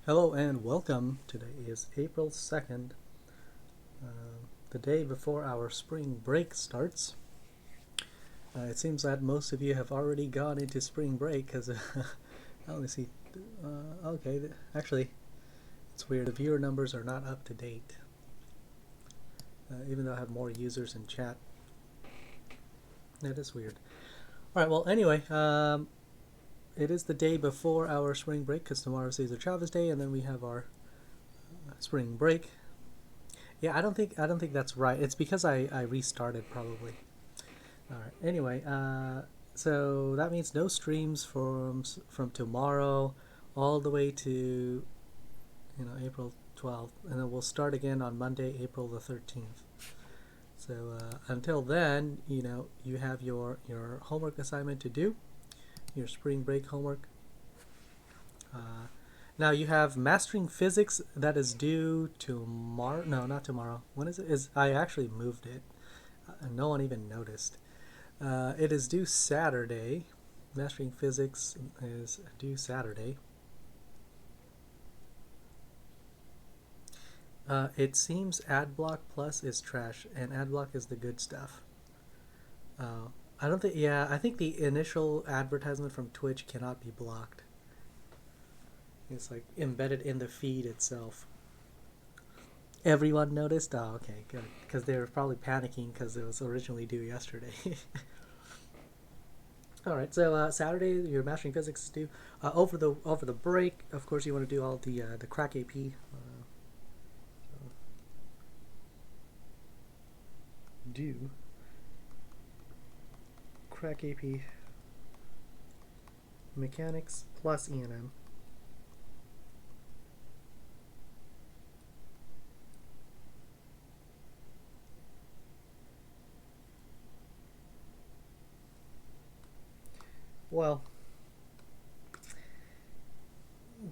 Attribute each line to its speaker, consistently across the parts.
Speaker 1: Hello and welcome. Today is April 2nd, the day before our spring break starts. It seems that most of you have already gone into spring break because I only see. Okay, actually, it's weird. The viewer numbers are not up to date, even though I have more users in chat. That is weird. All right, well, anyway, it is the day before our spring break because tomorrow is Cesar Chavez Day, and then we have our spring break. Yeah, I don't think that's right. It's because I restarted probably. All right. Anyway, so that means no streams from tomorrow all the way to April 12th, and then we'll start again on Monday, April the 13th. So until then, you have your homework assignment to do, your spring break homework. Uh, Now you have mastering physics that is due tomorrow. No, not tomorrow. When is it? Is I actually moved it. No one even noticed. It is due Saturday. Mastering physics is due Saturday. It seems AdBlock Plus is trash, and AdBlock is the good stuff. I don't think. Yeah, I think the initial advertisement from Twitch cannot be blocked. It's like embedded in the feed itself. Everyone noticed? Oh, okay, good. Because they were probably panicking because it was originally due yesterday. All right, so Saturday your mastering physics is due. Over the break, of course, you want to do all the crack AP. So do crack AP mechanics plus E&M. Well,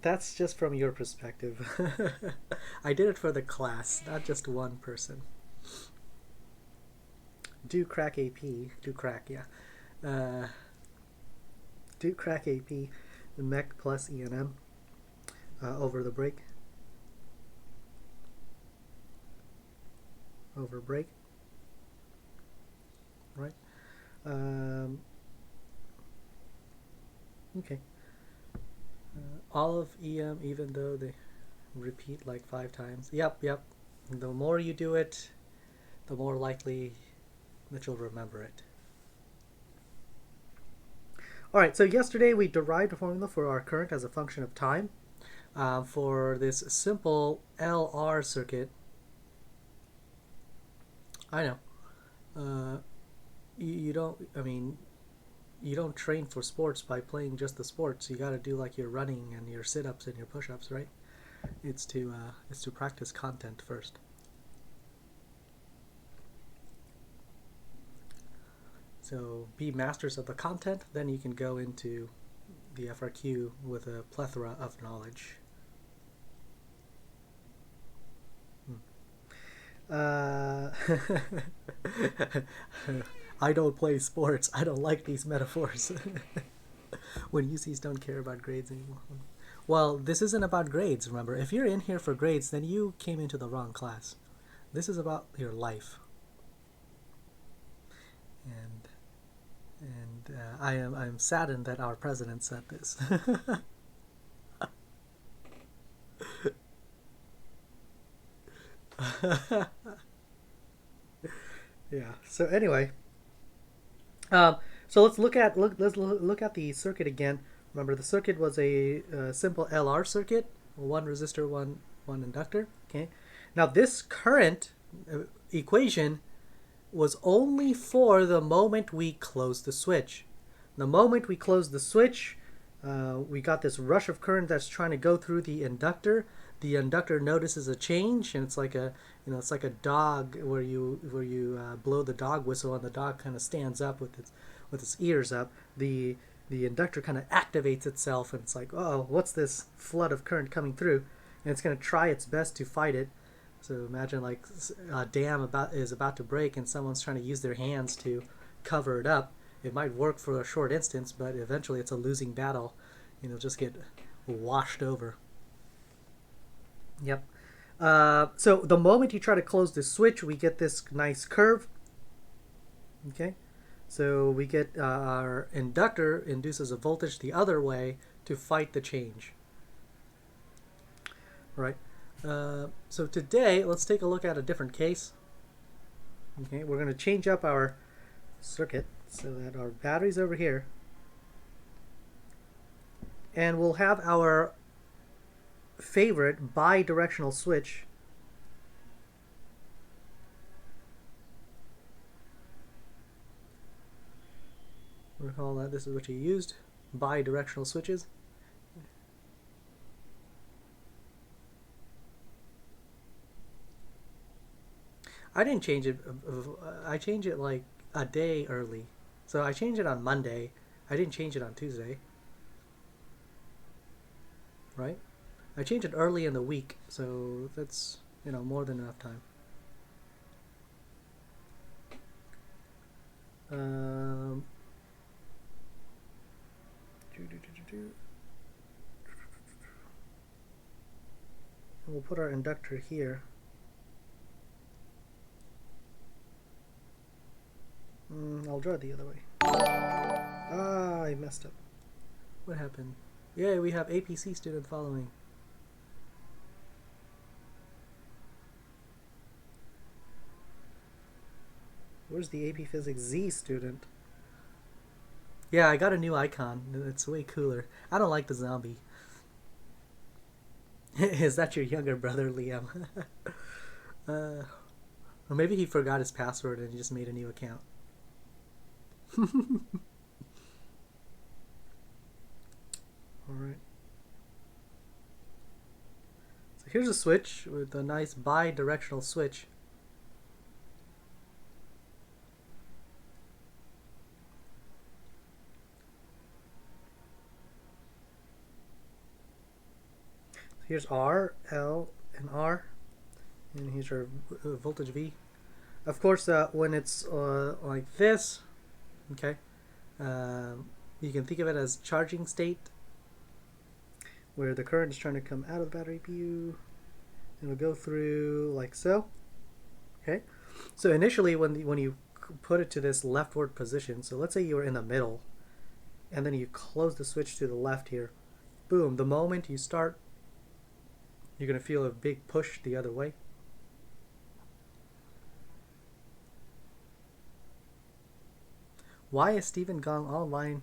Speaker 1: that's just from your perspective. I did it for the class, not just one person. Do crack AP. Do crack, yeah. Uh, do crack AP mech plus E&M over the break. Over break. Right? Um, okay. All of EM, even though they repeat like 5 times. Yep. The more you do it, the more likely that you'll remember it. All right, so yesterday we derived a formula for our current as a function of time. For this simple LR circuit, I know. Uh, you don't. I mean, you don't train for sports by playing just the sports. You got to do like your running and your sit-ups and your push-ups, right? It's to practice content first. So be masters of the content, then you can go into the FRQ with a plethora of knowledge. Uh, I don't play sports. I don't like these metaphors. When UCs don't care about grades anymore. Well, this isn't about grades, remember. If you're in here for grades, then you came into the wrong class. This is about your life. And I'm saddened that our president said this. Yeah. So anyway, um, so let's look at the circuit again. Remember, the circuit was a simple LR circuit, one resistor, one inductor. Okay. Now this current equation was only for the moment we closed the switch. The moment we closed the switch, we got this rush of current that's trying to go through the inductor. The inductor notices a change, and it's like a dog where you blow the dog whistle, and the dog kind of stands up with its ears up. The inductor kind of activates itself, and it's like, oh, what's this flood of current coming through? And it's going to try its best to fight it. So imagine like a dam is about to break, and someone's trying to use their hands to cover it up. It might work for a short instance, but eventually it's a losing battle. Just get washed over. Yep. So the moment you try to close the switch, we get this nice curve. Okay. So we get our inductor induces a voltage the other way to fight the change. Right. So today, let's take a look at a different case. Okay, we're going to change up our circuit so that our battery's over here. And we'll have our favorite bi-directional switch. Recall that this is what you used, bi-directional switches. I didn't change it. I changed it like a day early. So I changed it on Monday. I didn't change it on Tuesday. Right? I changed it early in the week, so that's, more than enough time. Um, we'll put our inductor here. I'll draw it the other way. Ah, I messed up. What happened? Yeah, we have APC student following. Where's the AP Physics Z student? Yeah, I got a new icon. It's way cooler. I don't like the zombie. Is that your younger brother, Liam? Or maybe he forgot his password and he just made a new account. Alright. So here's a switch with a nice bi-directional switch. Here's R, L, and R, and here's our voltage V. Of course, when it's like this, okay, you can think of it as charging state, where the current is trying to come out of the battery and it'll go through like so. Okay, so initially when you put it to this leftward position, so let's say you were in the middle, and then you close the switch to the left here, boom, the moment you start, you're going to feel a big push the other way. Why is Steven gone online?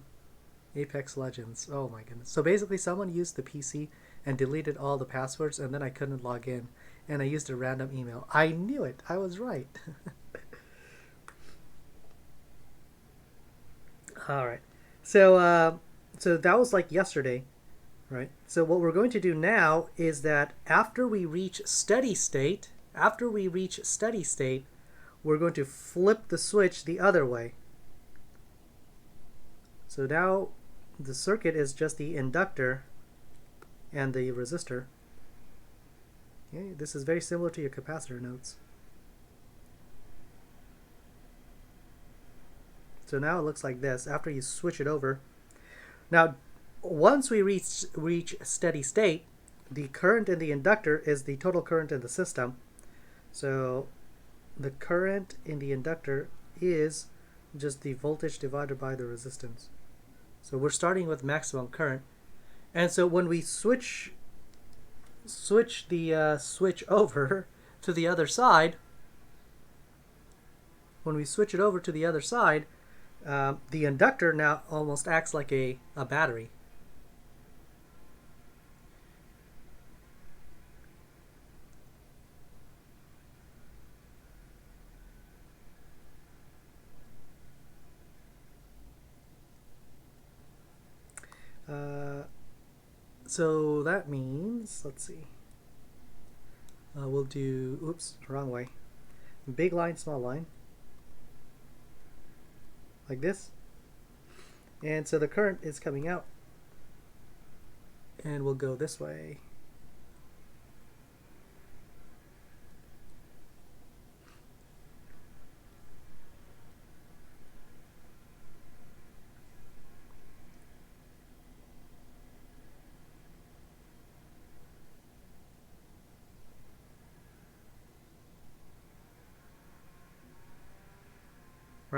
Speaker 1: Apex Legends. Oh my goodness. So basically someone used the PC and deleted all the passwords, and then I couldn't log in, and I used a random email. I knew it. I was right. All right. So so that was like yesterday, right? So what we're going to do now is that after we reach steady state, we're going to flip the switch the other way. So now the circuit is just the inductor and the resistor. Okay, this is very similar to your capacitor nodes. So now it looks like this after you switch it over. Now, once we reach steady state, the current in the inductor is the total current in the system. So the current in the inductor is just the voltage divided by the resistance. So we're starting with maximum current. And so when we switch the switch over to the other side, the inductor now almost acts like a battery. So that means, let's see, we'll do, oops, wrong way, big line, small line, like this. And so the current is coming out, and we'll go this way.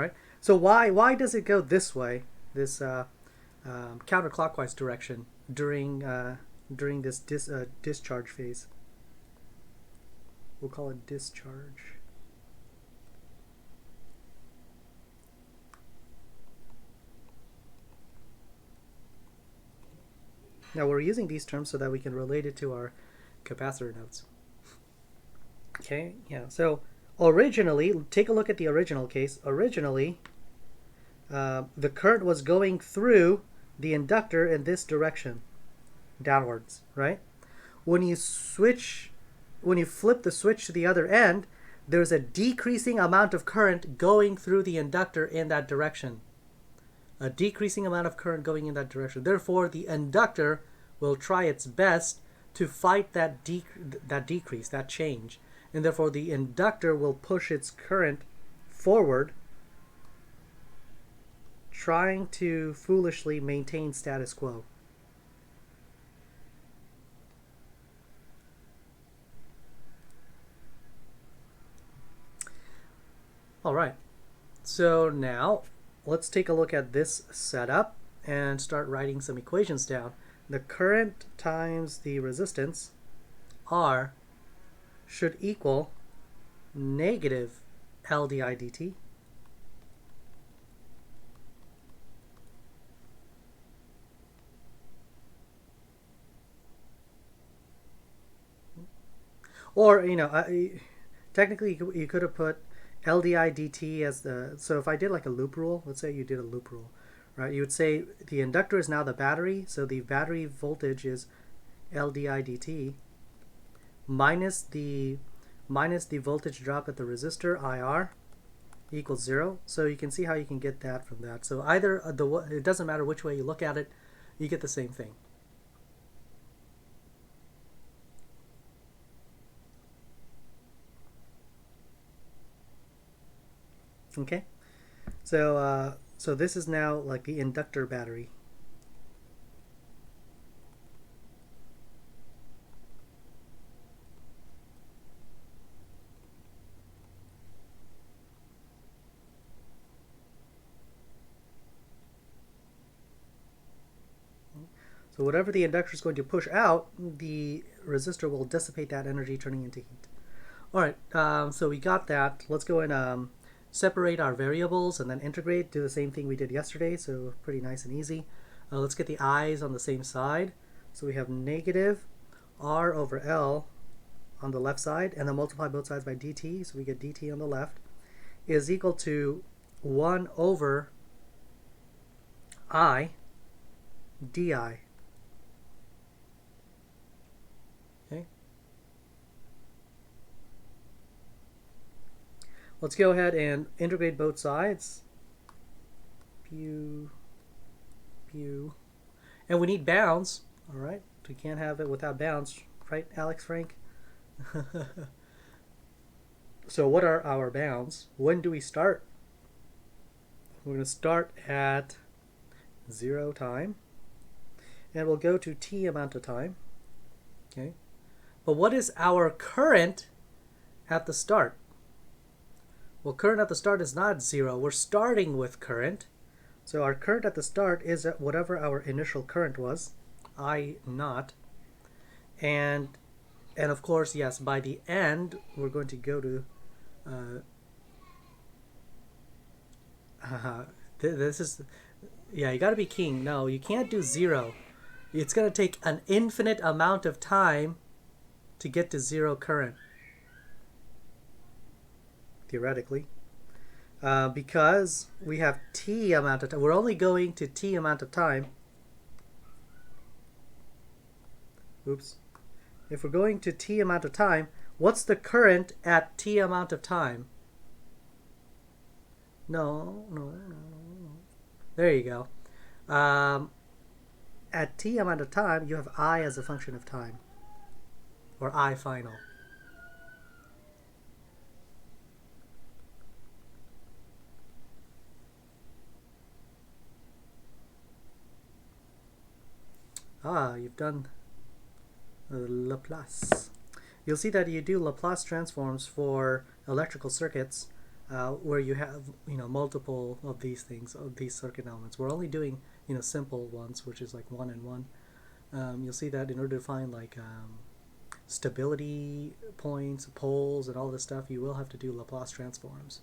Speaker 1: right? So why does it go this way, this counterclockwise direction during this discharge phase? We'll call it discharge. Now we're using these terms so that we can relate it to our capacitor notes. Okay, yeah, so originally, take a look at the original case. Originally, the current was going through the inductor in this direction, downwards, right? When you flip the switch to the other end, there's a decreasing amount of current going through the inductor in that direction. A decreasing amount of current going in that direction. Therefore, the inductor will try its best to fight that decrease, that change. And therefore, the inductor will push its current forward, trying to foolishly maintain status quo. All right. So now, let's take a look at this setup and start writing some equations down. The current times the resistance, R, should equal negative L di dt or, technically you could have put L di dt as the, so if I did like a loop rule, let's say you did a loop rule, right? You would say the inductor is now the battery, so the battery voltage is L di dt minus the voltage drop at the resistor, IR, equals 0. So you can see how you can get that from that. So either it doesn't matter which way you look at it, you get the same thing. Okay, so this is now like the inductor battery. So whatever the inductor is going to push out, the resistor will dissipate that energy, turning into heat. All right, so we got that. Let's go and separate our variables and then integrate, do the same thing we did yesterday, so pretty nice and easy. Let's get the i's on the same side. So we have negative R over L on the left side, and then multiply both sides by dt, so we get dt on the left, is equal to 1 over I di. Okay. Let's go ahead and integrate both sides. Pew, pew. And we need bounds, all right? We can't have it without bounds, right, Alex Frank? So what are our bounds? When do we start? We're going to start at 0 time, and we'll go to t amount of time. Okay, but what is our current at the start? Well, current at the start is not 0. We're starting with current. So our current at the start is at whatever our initial current was, I naught. And of course, yes, by the end, we're going to go to this is, yeah, you got to be king. No, you can't do 0. It's going to take an infinite amount of time to get to 0 current, theoretically, because we have t amount of time. We're only going to t amount of time. Oops. If we're going to t amount of time, what's the current at t amount of time? No. There you go. At t amount of time, you have I as a function of time, or I final. You've done Laplace. You'll see that you do Laplace transforms for electrical circuits where you have multiple of these things, of these circuit elements. We're only doing simple ones, which is like 1 and 1. You'll see that in order to find like stability points, poles, and all this stuff, you will have to do Laplace transforms.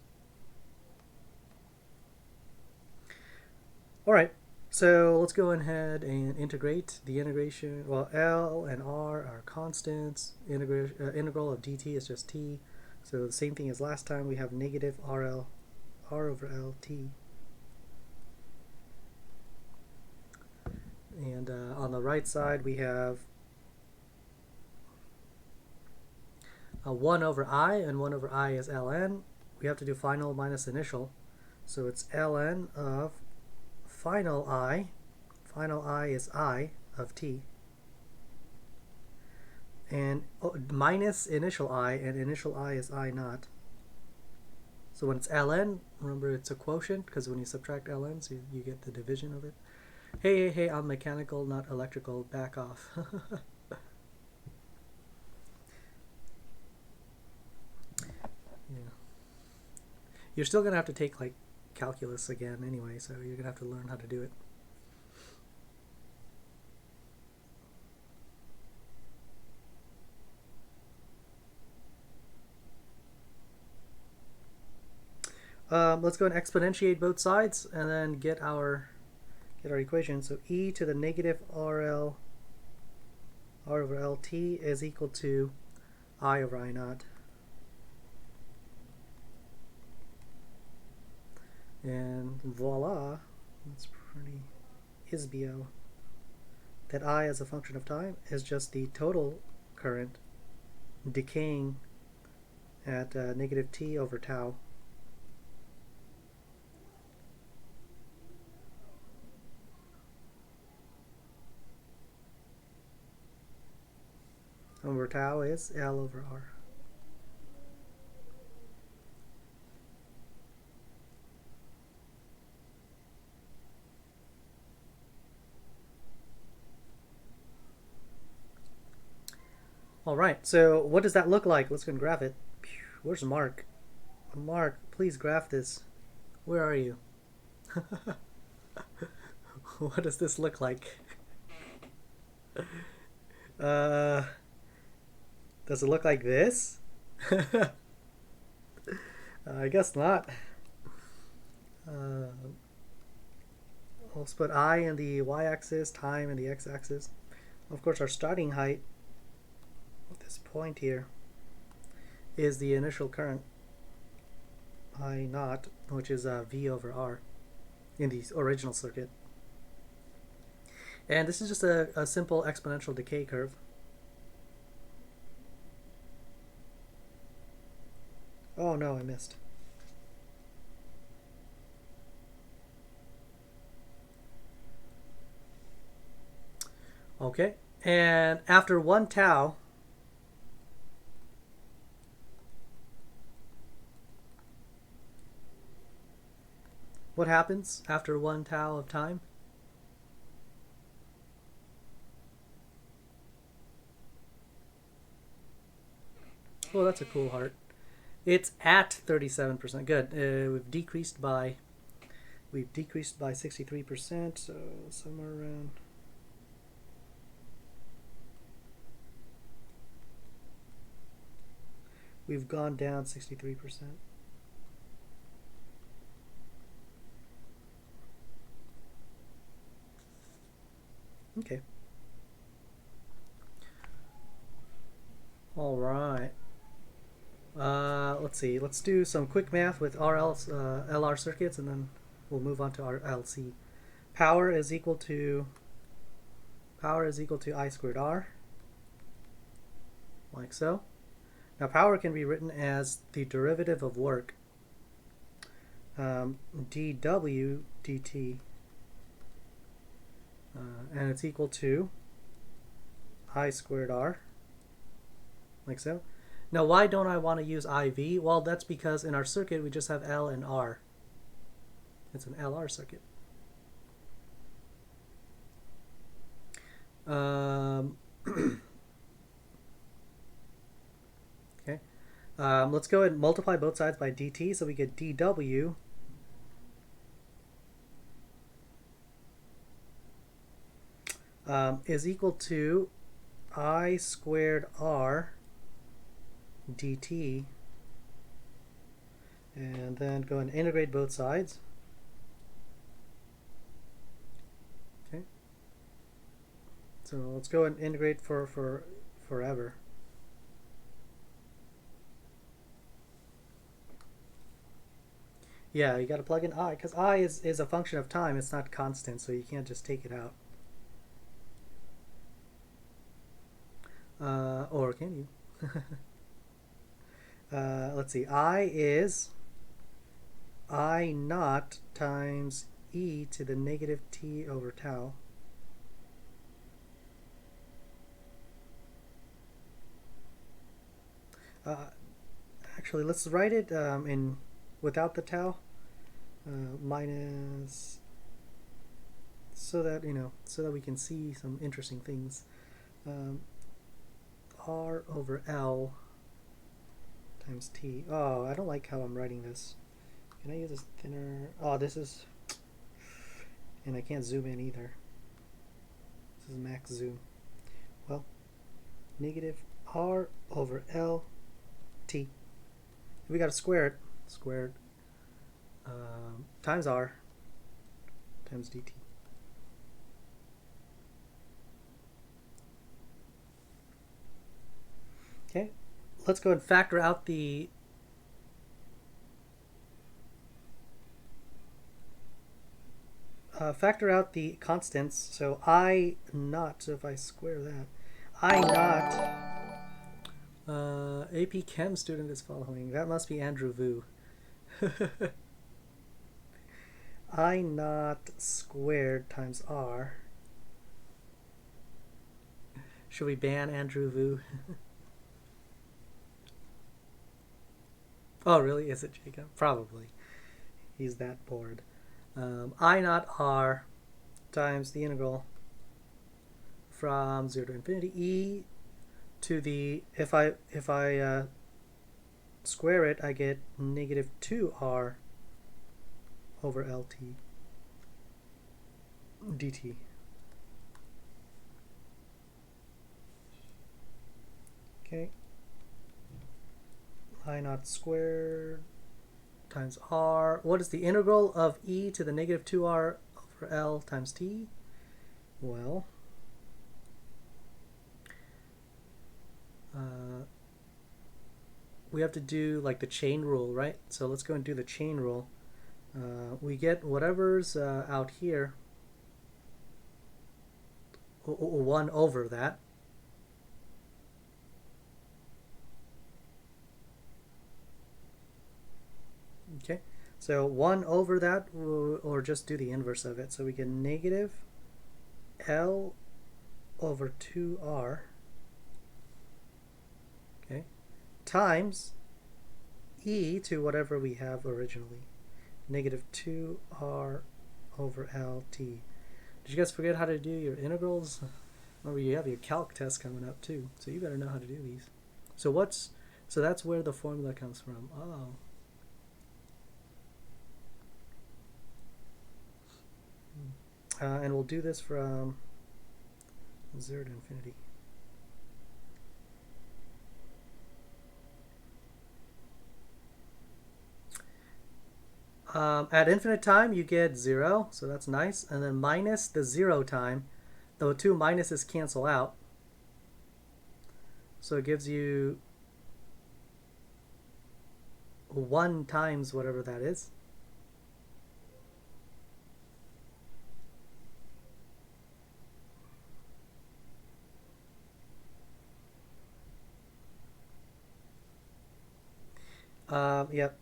Speaker 1: All right, so let's go ahead and integrate. The integration, well, L and R are constants. Integral of dt is just t. So the same thing as last time, we have negative R over L t. And on the right side, we have 1 over I, and 1 over I is ln. We have to do final minus initial. So it's ln of final I is I of t. And minus initial I, and initial I is I naught. So when it's ln, remember it's a quotient, because when you subtract ln, so you get the division of it. Hey, I'm mechanical, not electrical, back off. Yeah. You're still going to have to take like calculus again anyway, so you're going to have to learn how to do it. Let's go and exponentiate both sides and then get our equation. So e to the negative r over lt is equal to I over I naught. And voila, that's pretty isbio. That I as a function of time is just the total current decaying at negative t over tau. Over tau is L over R. All right, so what does that look like? Let's go and graph it. Where's Mark? Mark, please graph this. Where are you? What does this look like? Does it look like this? I guess not. Let's put I in the y-axis, time in the x-axis. Of course, our starting height at this point here is the initial current, I naught, which is V over R in the original circuit. And this is just a simple exponential decay curve. Oh no, I missed. Okay, and after 1 tau, what happens after 1 tau of time? Oh, that's a cool heart. It's at 37%. Good. We've decreased by 63%, so somewhere around. We've gone down 63%. Okay. All right. Let's see. Let's do some quick math with LR circuits, and then we'll move on to our LC. Power is equal to I squared R, like so. Now power can be written as the derivative of work, dW dt, and it's equal to I squared R, like so. Now why don't I want to use IV? Well, that's because in our circuit we just have L and R. It's an LR circuit. Okay. Let's go ahead and multiply both sides by dt, so we get dw is equal to I squared r dt, and then go and integrate both sides. Okay. So let's go and integrate for forever. Yeah, you got to plug in I, because I is a function of time. It's not constant, so you can't just take it out. Or can you? Let's see. I is I naught times e to the negative t over tau. Actually, let's write it in without the tau, minus, so that so that we can see some interesting things. R over L times t. Oh, I don't like how I'm writing this. Can I use this thinner? Oh, this is, and I can't zoom in either. This is max zoom. Well, negative R over L t. We got to square it. Squared times R times dt. Okay, let's go and factor out the constants. So I naught, so if I square that, I naught, AP Chem student is following. That must be Andrew Vu. I naught squared times R. Should we ban Andrew Vu? Oh, really? Is it Jacob? Probably. He's that bored. I naught R times the integral from 0 to infinity e to the, if I square it, I get negative 2r over lt dt. Okay. I naught squared times r. What is the integral of e to the negative 2r over L times t? Well, we have to do like the chain rule, right? So let's go and do the chain rule. We get whatever's out here, 1 over that. Okay, so 1 over that, or just do the inverse of it. So we get negative L over 2R, okay, times e to whatever we have originally, negative 2R over LT. Did you guys forget how to do your integrals? Remember, you have your calc test coming up too, so you better know how to do these. So that's where the formula comes from. Oh. And we'll do this from 0 to infinity. At infinite time, you get 0, so that's nice. And then minus the 0 time, the two minuses cancel out. So it gives you 1 times whatever that is. Yep.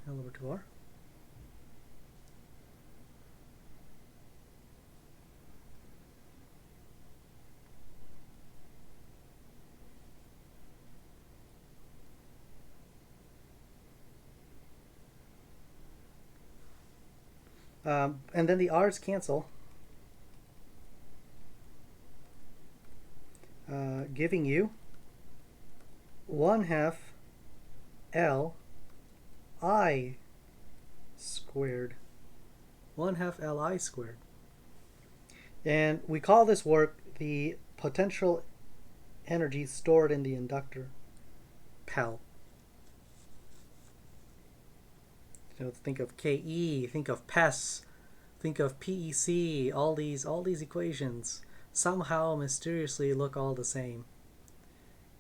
Speaker 1: L over 2R. And then the R's cancel. giving you 1/2 Li squared. 1/2 Li squared. And we call this work the potential energy stored in the inductor, PEL. So think of Ke, think of PES, think of PEC, all these equations somehow mysteriously look all the same.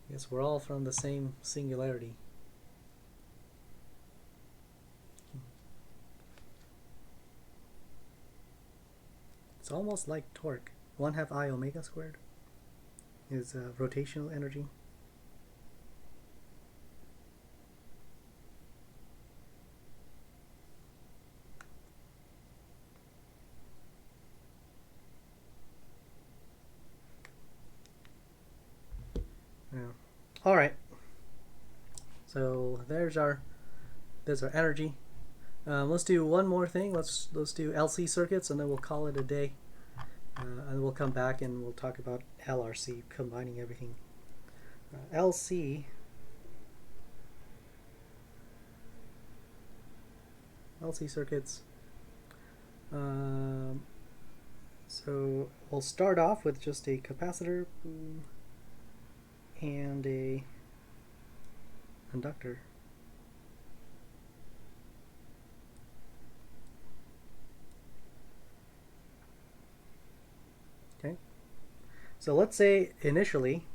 Speaker 1: I guess we're all from the same singularity. It's almost like torque. 1/2 I omega squared is rotational energy. Yeah. All right. So there's our energy. Let's do one more thing. Let's do LC circuits, and then we'll call it a day. And we'll come back and we'll talk about LRC, combining everything. LC circuits. So we'll start off with just a capacitor and a inductor. Okay. So let's say initially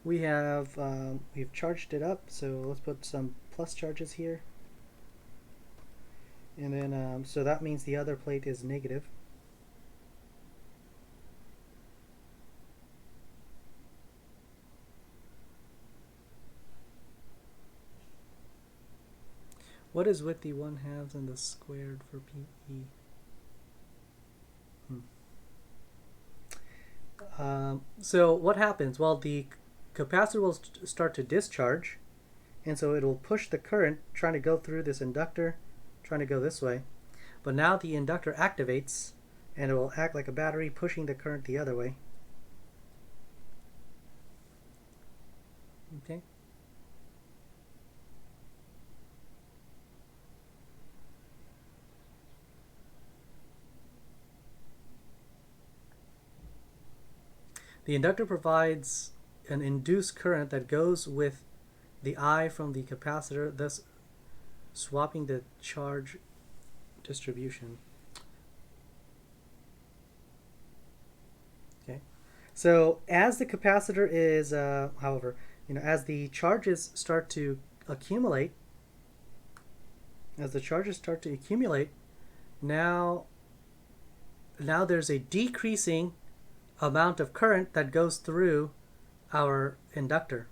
Speaker 1: we have we've charged it up, so let's put some plus charges here, and then so that means the other plate is negative. What is with the 1/2 and the squared for PE? So what happens? Well, the capacitor will start to discharge, and so it will push the current trying to go through this inductor, trying to go this way. But now the inductor activates, and it will act like a battery, pushing the current the other way. Okay. The inductor provides an induced current that goes with the I from the capacitor, thus swapping the charge distribution. Okay, so as the capacitor is, however, as the charges start to accumulate, now there's a decreasing amount of current that goes through our inductor.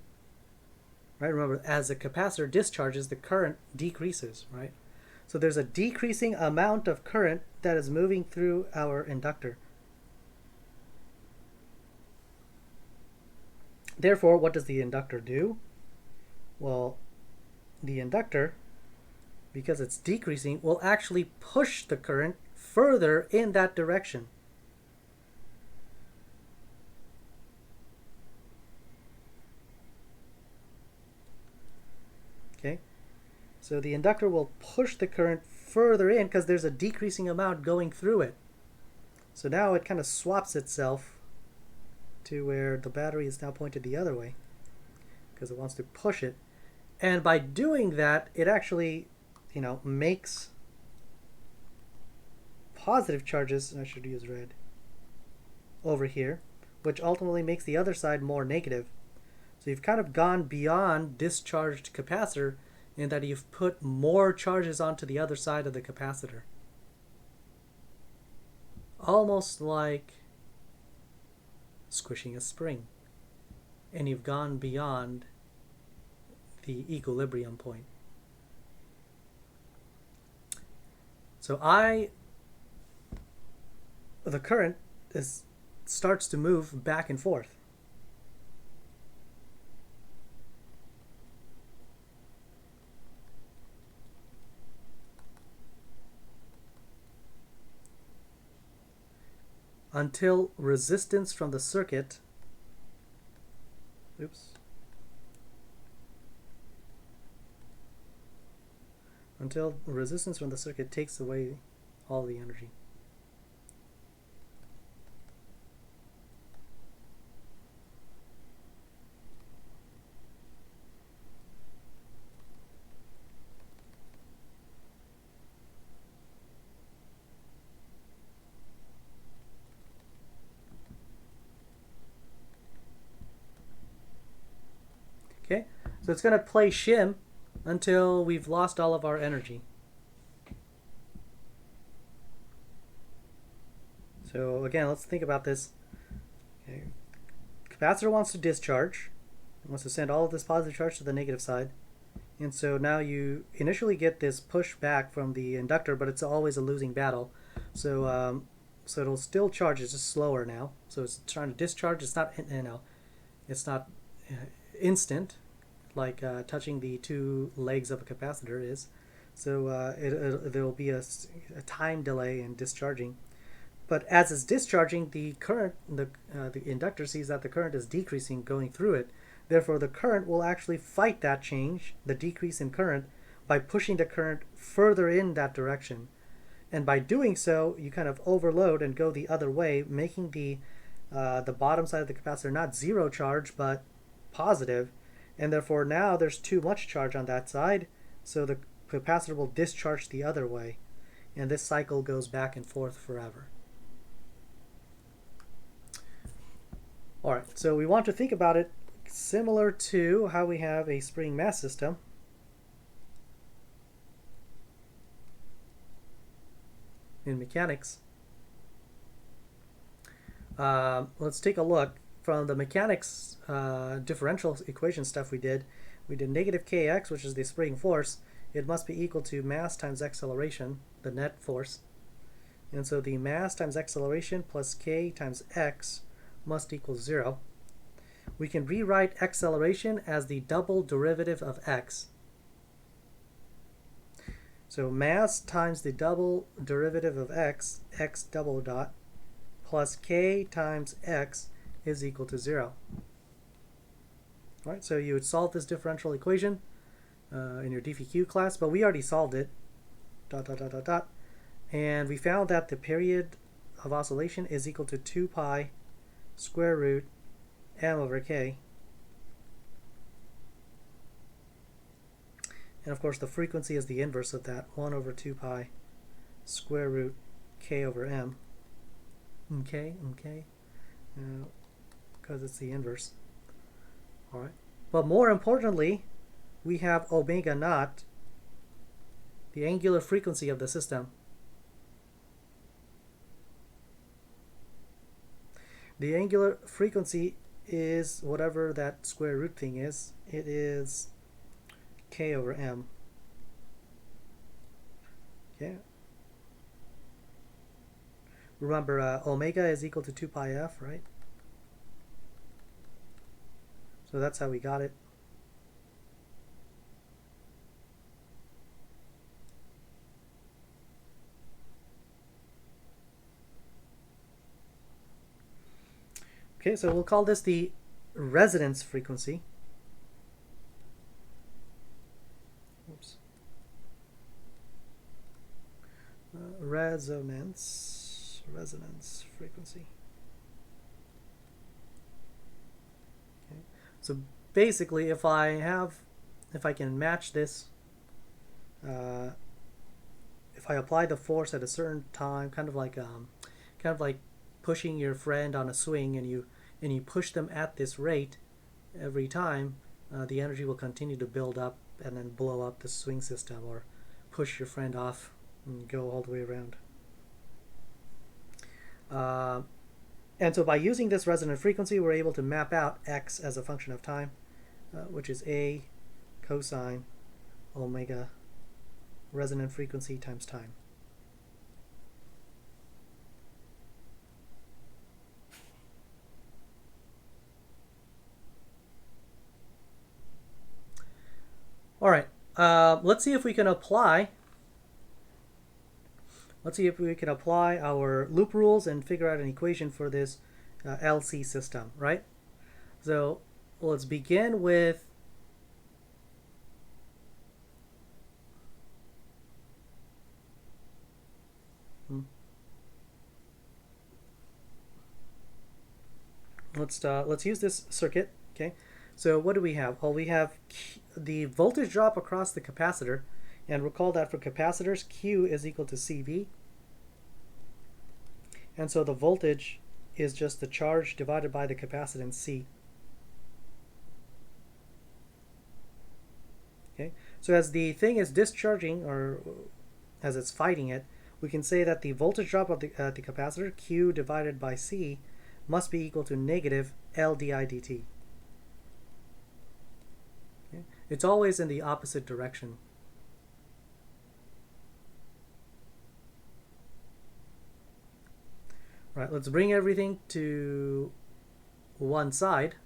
Speaker 1: Right? Remember, as the capacitor discharges, the current decreases, right? So there's a decreasing amount of current that is moving through our inductor. Therefore, what does the inductor do? Well, the inductor, because it's decreasing, will actually push the current further in that direction. Okay, so the inductor will push the current further in because there's a decreasing amount going through it. So now it kind of swaps itself to where the battery is now pointed the other way because it wants to push it. And by doing that, it actually, makes positive charges, I should use red, over here, which ultimately makes the other side more negative. So you've kind of gone beyond discharged capacitor in that you've put more charges onto the other side of the capacitor. Almost like squishing a spring. And you've gone beyond the equilibrium point. So the current starts to move back and forth. until resistance from the circuit until resistance from the circuit takes away all the energy. Okay, so it's going to play shim until we've lost all of our energy. So again, let's think about this. Okay. Capacitor wants to discharge. It wants to send all of this positive charge to the negative side. And so now you initially get this push back from the inductor, but it's always a losing battle. So so it'll still charge, it's just slower now. So it's trying to discharge. It's not, it's not instant, like touching the two legs of a capacitor is. So there will be a time delay in discharging. But as it's discharging, the current, the inductor sees that the current is decreasing going through it. Therefore, the current will actually fight that change, the decrease in current, by pushing the current further in that direction. And by doing so, you kind of overload and go the other way, making the bottom side of the capacitor not zero charge, but positive. And therefore, now there's too much charge on that side, so the capacitor will discharge the other way. And this cycle goes back and forth forever. All right, so we want to think about it similar to how we have a spring mass system. In mechanics. Let's take a look from the mechanics differential equation stuff we did. We did negative kx, which is the spring force. It must be equal to mass times acceleration, the net force. And so the mass times acceleration plus k times x must equal 0. We can rewrite acceleration as the double derivative of x. So mass times the double derivative of x, x double dot, plus k times x is equal to 0. All right, so you would solve this differential equation in your DFQ class, but we already solved it, dot, dot, dot, dot, dot. And we found that the period of oscillation is equal to 2 pi square root m over k. And of course the frequency is the inverse of that, 1 over 2 pi square root k over m. Okay, because it's the inverse. All right, but more importantly, we have omega naught, the angular frequency of the system. The angular frequency is whatever that square root thing is. It is k over m. Okay. Remember, omega is equal to 2 pi f, right? So that's how we got it. Okay, so we'll call this the resonance frequency. Oops. Resonance frequency. Okay. So basically, if I can match this, if I apply the force at a certain time, kind of like pushing your friend on a swing, and you push them at this rate every time, the energy will continue to build up and then blow up the swing system, or push your friend off and go all the way around. And so by using this resonant frequency, we're able to map out x as a function of time, which is a cosine omega resonant frequency times time. All right, let's see if we can apply Let's see if we can apply our loop rules and figure out an equation for this LC system, right? So let's begin with let's use this circuit. Okay, so what do we have? Well, we have the voltage drop across the capacitor, and recall that for capacitors, Q is equal to CV, and so the voltage is just the charge divided by the capacitance C. Okay, so as the thing is discharging, or as it's fighting it, we can say that the voltage drop of the capacitor, Q divided by C, must be equal to negative L di dt. Okay? It's always in the opposite direction. Right, let's bring everything to one side.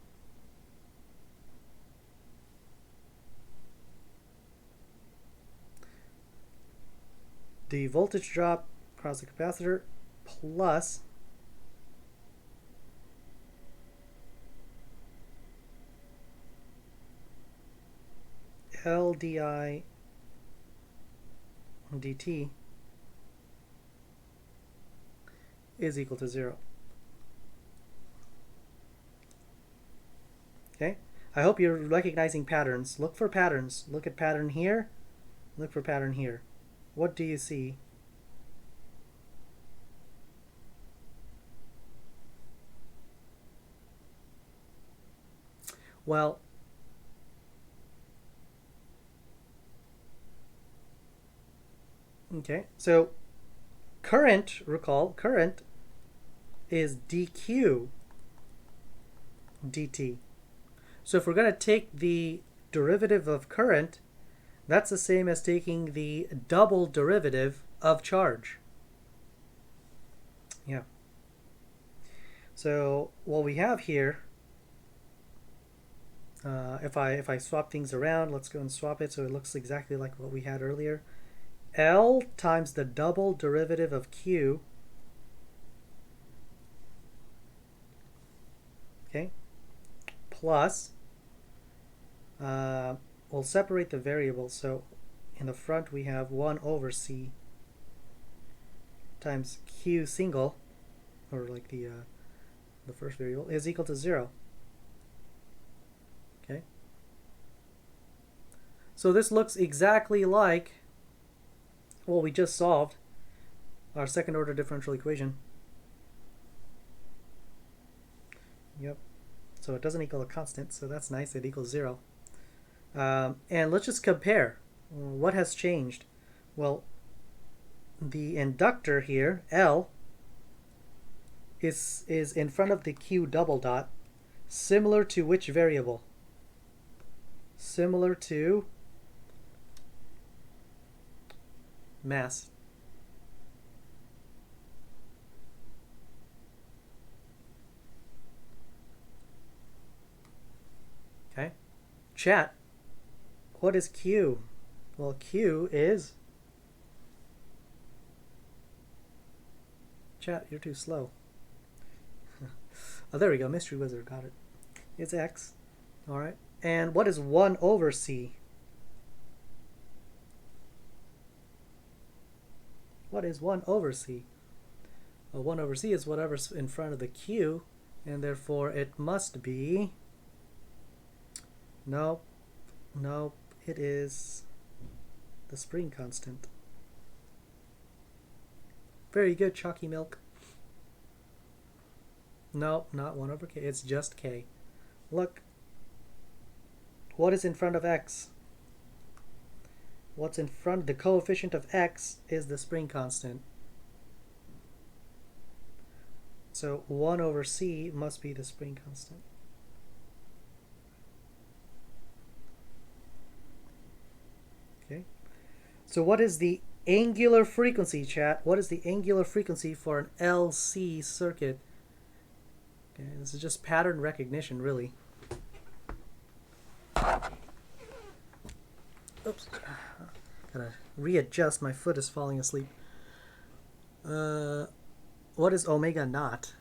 Speaker 1: The voltage drop across the capacitor plus L di dt is equal to 0. Okay, I hope you're recognizing patterns. Look for patterns. Look at pattern here. Look for pattern here. What do you see? Well, okay, so current, recall, current is dq dt. So if we're going to take the derivative of current, that's the same as taking the double derivative of charge. Yeah. So what we have here, if I swap things around, let's go and swap it so it looks exactly like what we had earlier. L times the double derivative of Q, okay, plus, we'll separate the variables. So in the front we have 1 over C times Q single, or like the first variable, is equal to 0. Okay. So this looks exactly like what we just solved, our second order differential equation. Yep. So it doesn't equal a constant, so that's nice. It equals 0. And let's just compare. What has changed? Well, the inductor here, L, is in front of the Q double dot, similar to which variable? Similar to mass. Okay. Chat, what is Q? Well, Q is... Chat, you're too slow. Oh, there we go. Mystery Wizard got it. It's X. All right. And what is 1 over C? What is 1 over C? Well, 1 over C is whatever's in front of the Q, and therefore it must be... Nope. Nope. It is the spring constant. Very good, Chalky Milk. Nope, not 1 over K. It's just K. Look. What is in front of X? What's in front, the coefficient of X is the spring constant. So 1 over C must be the spring constant. Okay. So what is the angular frequency, chat? What is the angular frequency for an LC circuit? Okay, this is just pattern recognition, really. Oops. Gotta readjust. My foot is falling asleep. what is omega naught?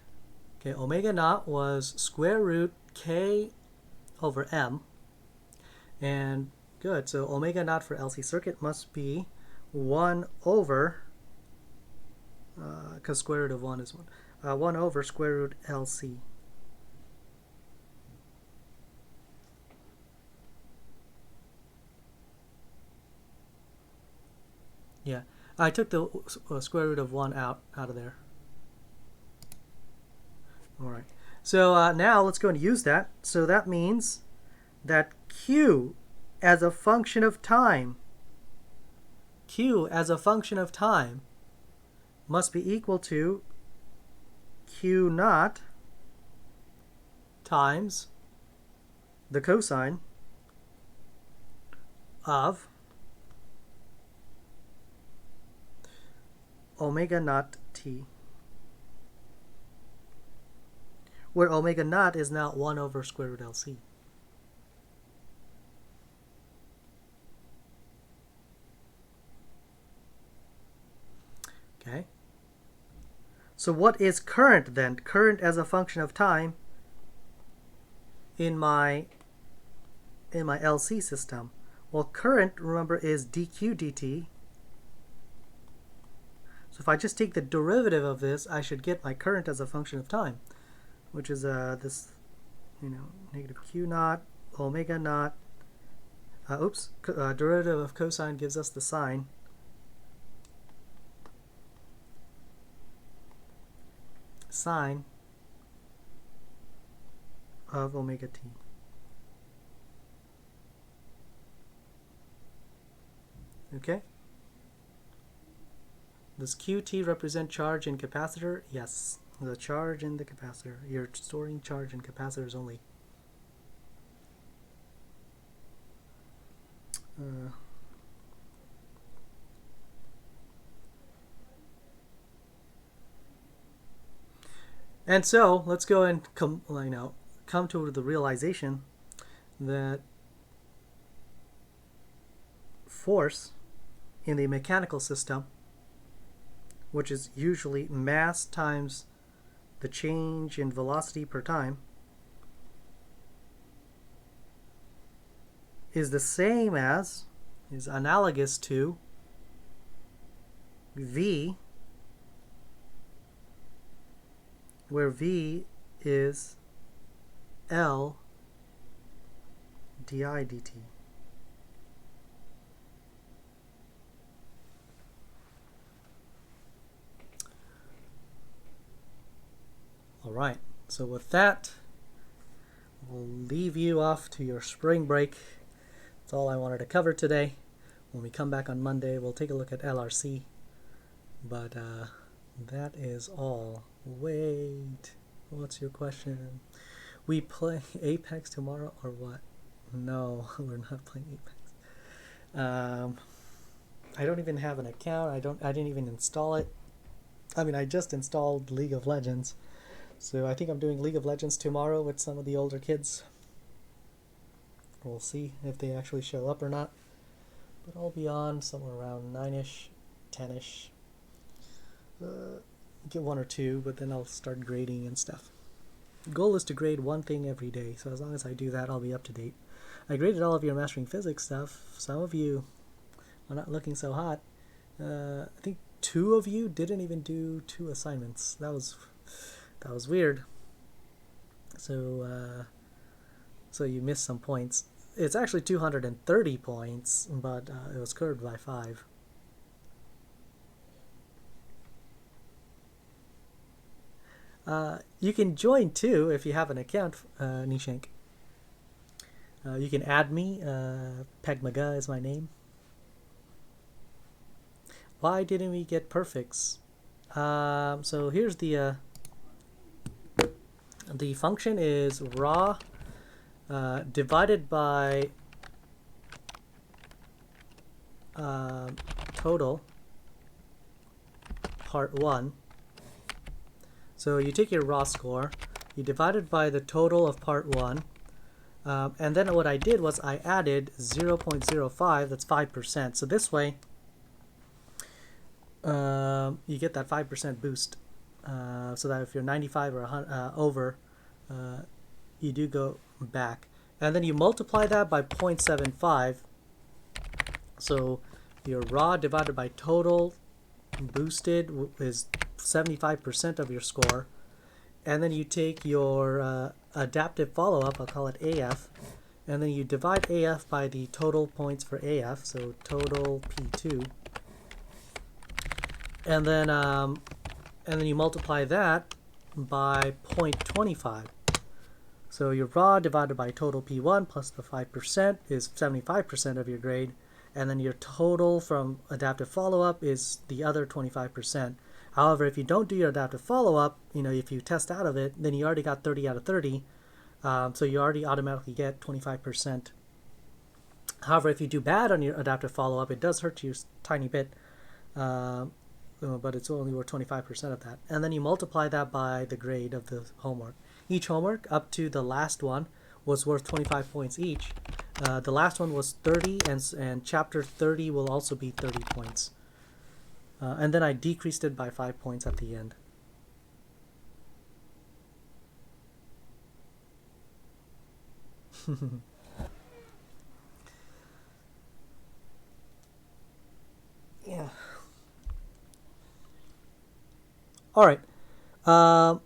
Speaker 1: Okay, omega naught was square root k over m. And good, so omega naught for LC circuit must be 1 over, because square root of 1 is 1, 1 over square root LC. Yeah, I took the square root of 1 out of there. All right, so now let's go and use that. So that means that Q as a function of time, must be equal to Q naught times the cosine of omega naught t, where omega naught is now 1 over square root LC. Okay. So what is current then? Current as a function of time in my LC system. Well, current, remember, is dq dt. So if I just take the derivative of this, I should get my current as a function of time, which is this, negative q naught, omega naught. Derivative of cosine gives us the sine. Sine of omega t. Okay? Does QT represent charge in capacitor? Yes. The charge in the capacitor. You're storing charge in capacitors only. And so let's go and come to the realization that force in the mechanical system, which is usually mass times the change in velocity per time, is the same as, is analogous to V, where V is L di dt. All right, so with that, we'll leave you off to your spring break. That's all I wanted to cover today. When we come back on Monday, we'll take a look at LRC. But that is all. Wait, what's your question? We play Apex tomorrow or what? No, we're not playing Apex. I don't even have an account. I didn't even install it. I mean, I just installed League of Legends. So I think I'm doing League of Legends tomorrow with some of the older kids. We'll see if they actually show up or not. But I'll be on somewhere around 9-ish, 10-ish. Get 1 or 2, but then I'll start grading and stuff. The goal is to grade 1 thing every day, so as long as I do that, I'll be up to date. I graded all of your Mastering Physics stuff. Some of you are not looking so hot. I think 2 of you didn't even do 2 assignments. That was weird. So you missed some points. It's actually 230 points, but it was curved by 5. You can join too if you have an account, Nishank. You can add me. Pegmaga is my name. Why didn't we get perfects? So here's the function is raw divided by total part 1. So you take your raw score, you divide it by the total of part 1, and then what I did was I added 0.05, that's 5%. So this way, you get that 5% boost. So that if you're 95 or over, you do go back. And then you multiply that by 0.75. So your raw divided by total boosted is 75% of your score. And then you take your adaptive follow-up, I'll call it AF, and then you divide AF by the total points for AF, so total P2. And then you multiply that by 0.25. So your raw divided by total P1 plus the 5% is 75% of your grade, and then your total from adaptive follow-up is the other 25%. However, if you don't do your adaptive follow-up, if you test out of it, then you already got 30 out of 30, so you already automatically get 25%. However, if you do bad on your adaptive follow-up, it does hurt you a tiny bit, but it's only worth 25% of that. And then you multiply that by the grade of the homework. Each homework up to the last one was worth 25 points each. The last one was 30, and chapter 30 will also be 30 points. And then I decreased it by 5 points at the end. Yeah. All right. I'll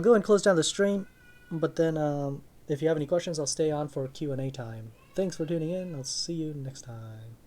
Speaker 1: go and close down the stream, but then if you have any questions, I'll stay on for Q&A time. Thanks for tuning in. I'll see you next time.